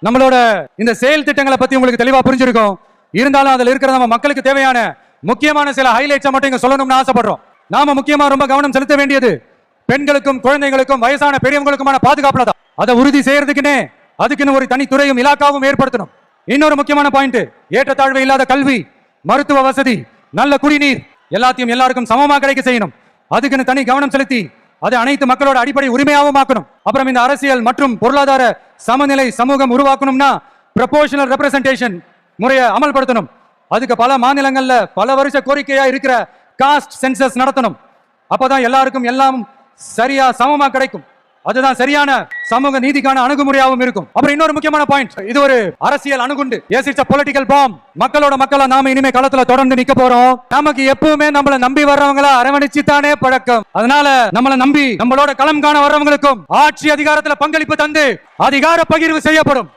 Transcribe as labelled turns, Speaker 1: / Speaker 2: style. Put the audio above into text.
Speaker 1: நம்மளோட இந்த செயல் திட்டங்களை பத்தி உங்களுக்கு தெளிவா புரிஞ்சிருக்கும். இருந்தாலும் அதுல இருக்கிற நம்ம மக்களுக்கு தேவையான முக்கியமான சில ஹைலைட்ஸை மட்டும் இங்க சொல்லணும்னு ஆசைப்படுறோம். நாம முக்கியமா ரொம்ப கவனம் செலுத்த வேண்டியது பெண்களுக்கும் குழந்தைகளுக்கும் வயசான பெரியவங்களுக்குமான பாதுகாப்புல தான். அதை உறுதி செய்யறதுக்குன்னே அதுக்குன்னு ஒரு தனித்துறையும் இலாக்காவும் ஏற்படுத்தணும். இன்னொரு முக்கியமான பாயிண்ட், ஏற்றத்தாழ்வு இல்லாத கல்வி, மருத்துவ வசதி, நல்ல குடிநீர் எல்லாத்தையும் எல்லாருக்கும் சமமா கிடைக்க செய்யணும். அதுக்குன்னு தனி கவனம் செலுத்தி அதை அனைத்து மக்களோட அடிப்படை உரிமையாகவும் ஆக்கணும். அப்புறம் இந்த அரசியல் மற்றும் பொருளாதார சமநிலை சமூகம் உருவாக்கணும்னா ப்ரொபோர்ஷனல் ரெப்ரசன்டேஷன் முறையை அமல்படுத்தணும். அதுக்கு பல மாநிலங்கள்ல பல வருஷ கோரிக்கையா இருக்கிற காஸ்ட் சென்சஸ் நடத்தணும். அப்பதான் எல்லாருக்கும் எல்லாம் சரியா சமமா கிடைக்கும். அதுதான் சரியான சமூக நீதிக்கான அணுகுமுறையாகவும் இருக்கும். அப்புறம் இன்னொரு முக்கியமான பாயிண்ட், இது ஒரு அரசியல் அணுகுண்டு. Yes, it's a political bomb. மக்களோட மக்களா நாம இனிமே களத்துல தொடர்ந்து நிக்க போறோம். நமக்கு எப்பவுமே நம்மள நம்பி வர்றவங்கள அரவணைச்சு தானே பழக்கம். அதனால நம்மள நம்பி நம்மளோட களம் காண வர்றவங்களுக்கும் ஆட்சி அதிகாரத்துல பங்களிப்பு தந்து அதிகார பகிர்வு செய்யப்படும்.